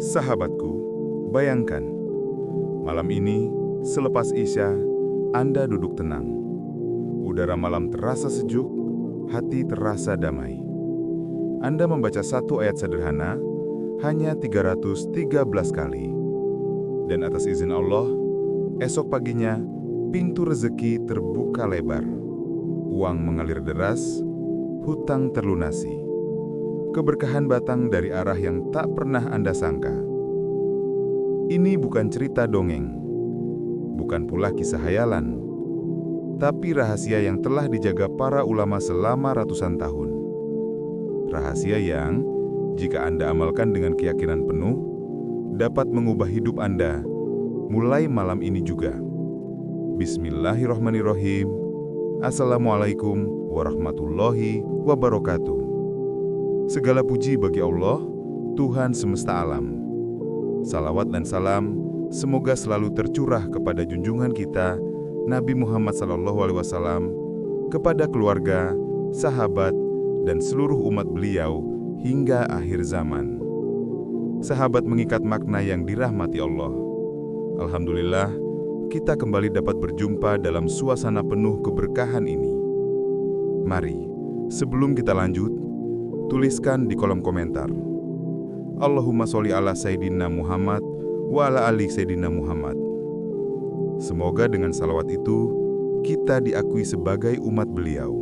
Sahabatku, bayangkan, malam ini selepas Isya, Anda duduk tenang. Udara malam terasa sejuk, hati terasa damai. Anda membaca satu ayat sederhana, hanya 313 kali. Dan atas izin Allah, esok paginya, pintu rezeki terbuka lebar. Uang mengalir deras, hutang terlunasi. Keberkahan datang dari arah yang tak pernah Anda sangka. Ini bukan cerita dongeng, bukan pula kisah hayalan, tapi rahasia yang telah dijaga para ulama selama ratusan tahun. Rahasia yang, jika Anda amalkan dengan keyakinan penuh, dapat mengubah hidup Anda, mulai malam ini juga. Bismillahirrahmanirrahim. Assalamualaikum warahmatullahi wabarakatuh. Segala puji bagi Allah, Tuhan semesta alam. Salawat dan salam semoga selalu tercurah kepada junjungan kita, Nabi Muhammad SAW, kepada keluarga, sahabat, dan seluruh umat beliau hingga akhir zaman. Sahabat mengikat makna yang dirahmati Allah. Alhamdulillah, kita kembali dapat berjumpa dalam suasana penuh keberkahan ini. Mari, sebelum kita lanjut, tuliskan di kolom komentar. Allahumma sholli ala Sayyidina Muhammad wa ala ali Sayyidina Muhammad. Semoga dengan salawat itu, kita diakui sebagai umat beliau.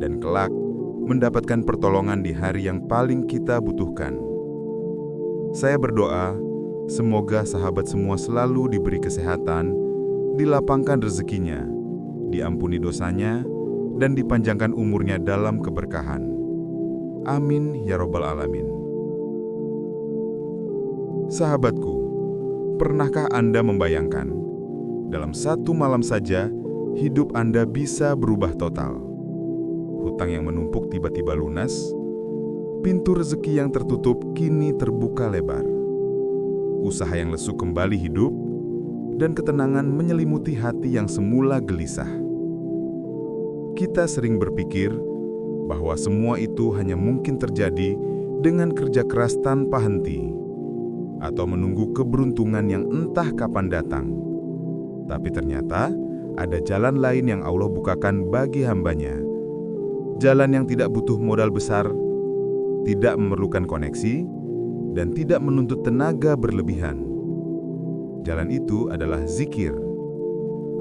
Dan kelak, mendapatkan pertolongan di hari yang paling kita butuhkan. Saya berdoa, semoga sahabat semua selalu diberi kesehatan, dilapangkan rezekinya, diampuni dosanya, dan dipanjangkan umurnya dalam keberkahan. Amin ya Rabbal Alamin. Sahabatku, pernahkah Anda membayangkan, dalam satu malam saja, hidup Anda bisa berubah total? Hutang yang menumpuk tiba-tiba lunas, pintu rezeki yang tertutup kini terbuka lebar. Usaha yang lesu kembali hidup, dan ketenangan menyelimuti hati yang semula gelisah. Kita sering berpikir bahwa semua itu hanya mungkin terjadi dengan kerja keras tanpa henti, atau menunggu keberuntungan yang entah kapan datang. Tapi ternyata ada jalan lain yang Allah bukakan bagi hambanya. Jalan yang tidak butuh modal besar, tidak memerlukan koneksi, dan tidak menuntut tenaga berlebihan. Jalan itu adalah zikir.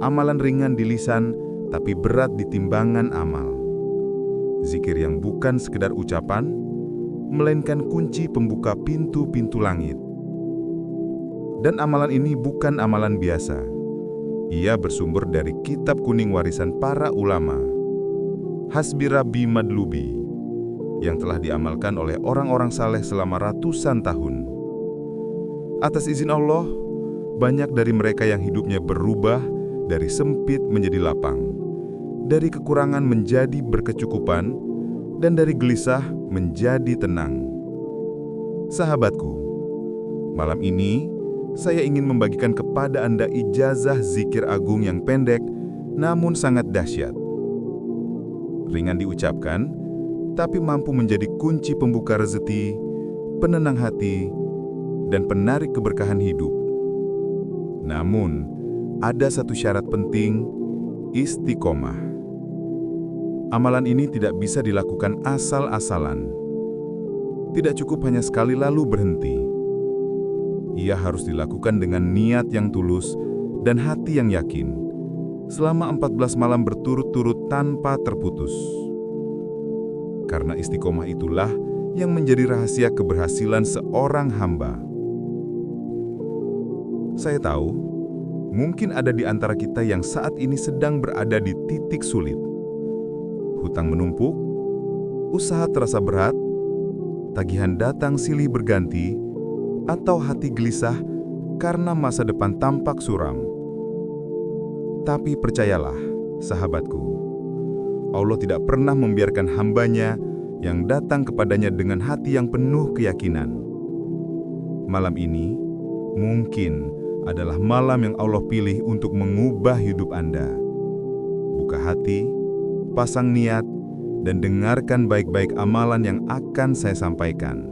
Amalan ringan di lisan, tapi berat di timbangan amal. Zikir yang bukan sekedar ucapan, melainkan kunci pembuka pintu-pintu langit. Dan amalan ini bukan amalan biasa. Ia bersumber dari kitab kuning warisan para ulama, Hasbi Rabbi Madlubi, yang telah diamalkan oleh orang-orang saleh selama ratusan tahun. Atas izin Allah, banyak dari mereka yang hidupnya berubah dari sempit menjadi lapang, dari kekurangan menjadi berkecukupan, dan dari gelisah menjadi tenang. Sahabatku, malam ini saya ingin membagikan kepada Anda ijazah zikir agung yang pendek namun sangat dahsyat. Ringan diucapkan, tapi mampu menjadi kunci pembuka rezeki, penenang hati, dan penarik keberkahan hidup. Namun, ada satu syarat penting, istiqomah. Amalan ini tidak bisa dilakukan asal-asalan. Tidak cukup hanya sekali lalu berhenti. Ia harus dilakukan dengan niat yang tulus dan hati yang yakin, selama 14 malam berturut-turut tanpa terputus. Karena istiqomah itulah yang menjadi rahasia keberhasilan seorang hamba. Saya tahu, mungkin ada di antara kita yang saat ini sedang berada di titik sulit. Hutang menumpuk, usaha terasa berat, tagihan datang silih berganti, atau hati gelisah karena masa depan tampak suram. Tapi percayalah, sahabatku, Allah tidak pernah membiarkan hambanya yang datang kepadanya dengan hati yang penuh keyakinan. Malam ini mungkin adalah malam yang Allah pilih untuk mengubah hidup Anda. Buka hati, pasang niat, dan dengarkan baik-baik amalan yang akan saya sampaikan.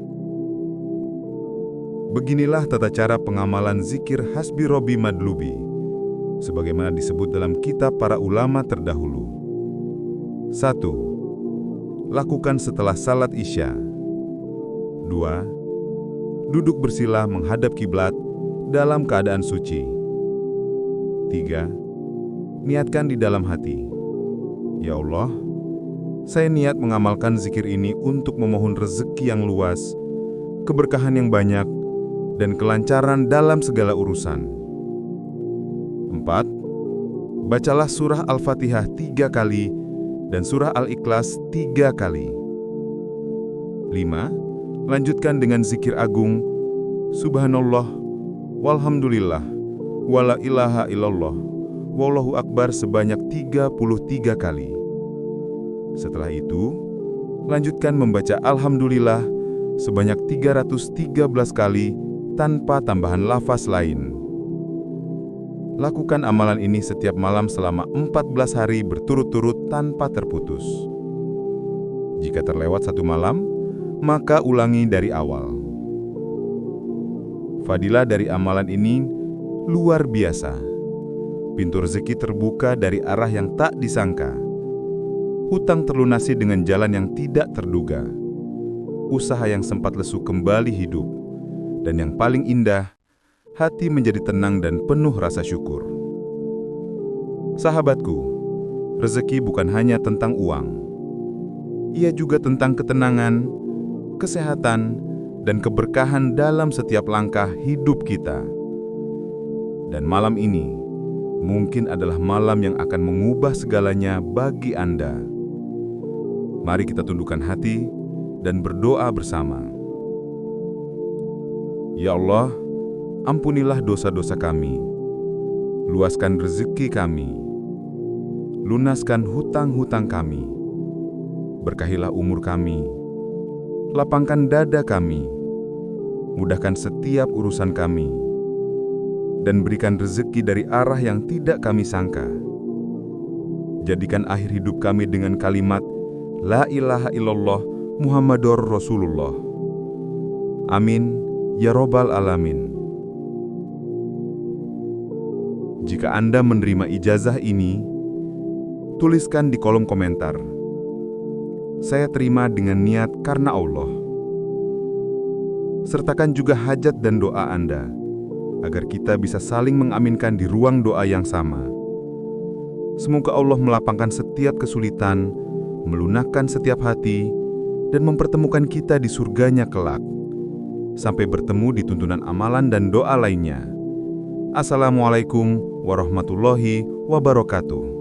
Beginilah tata cara pengamalan zikir Hasbi Robbi Madlubi, sebagaimana disebut dalam kitab para ulama terdahulu. 1. Lakukan setelah salat Isya. 2. Duduk bersila menghadap kiblat dalam keadaan suci. 3. Niatkan di dalam hati, "Ya Allah, saya niat mengamalkan zikir ini untuk memohon rezeki yang luas, keberkahan yang banyak, dan kelancaran dalam segala urusan." 4. Bacalah surah Al-Fatihah 3 kali dan surah Al-Ikhlas 3 kali. 5. Lanjutkan dengan zikir agung, Subhanallah, walhamdulillah, wala ilaha illallah, wallahu akbar sebanyak 33 kali. Setelah itu, lanjutkan membaca Alhamdulillah sebanyak 313 kali tanpa tambahan lafaz lain. Lakukan amalan ini setiap malam selama 14 hari berturut-turut tanpa terputus. Jika terlewat 1 malam, maka ulangi dari awal. Fadilah dari amalan ini luar biasa. Pintu rezeki terbuka dari arah yang tak disangka. Hutang terlunasi dengan jalan yang tidak terduga. Usaha yang sempat lesu kembali hidup. Dan yang paling indah, hati menjadi tenang dan penuh rasa syukur. Sahabatku, rezeki bukan hanya tentang uang. Ia juga tentang ketenangan, kesehatan, dan keberkahan dalam setiap langkah hidup kita. Dan malam ini mungkin adalah malam yang akan mengubah segalanya bagi Anda. Mari kita tundukkan hati dan berdoa bersama. Ya Allah, ampunilah dosa-dosa kami, luaskan rezeki kami, lunaskan hutang-hutang kami, berkahilah umur kami, lapangkan dada kami, mudahkan setiap urusan kami, dan berikan rezeki dari arah yang tidak kami sangka. Jadikan akhir hidup kami dengan kalimat La ilaha illallah Muhammadur Rasulullah. Amin. Ya Robbal Alamin. Jika Anda menerima ijazah ini, tuliskan di kolom komentar, "Saya terima dengan niat karena Allah." Sertakan juga hajat dan doa Anda, agar kita bisa saling mengaminkan di ruang doa yang sama. Semoga Allah melapangkan setiap kesulitan, melunakkan setiap hati, dan mempertemukan kita di surganya kelak. Sampai bertemu di tuntunan amalan dan doa lainnya. Assalamualaikum warahmatullahi wabarakatuh.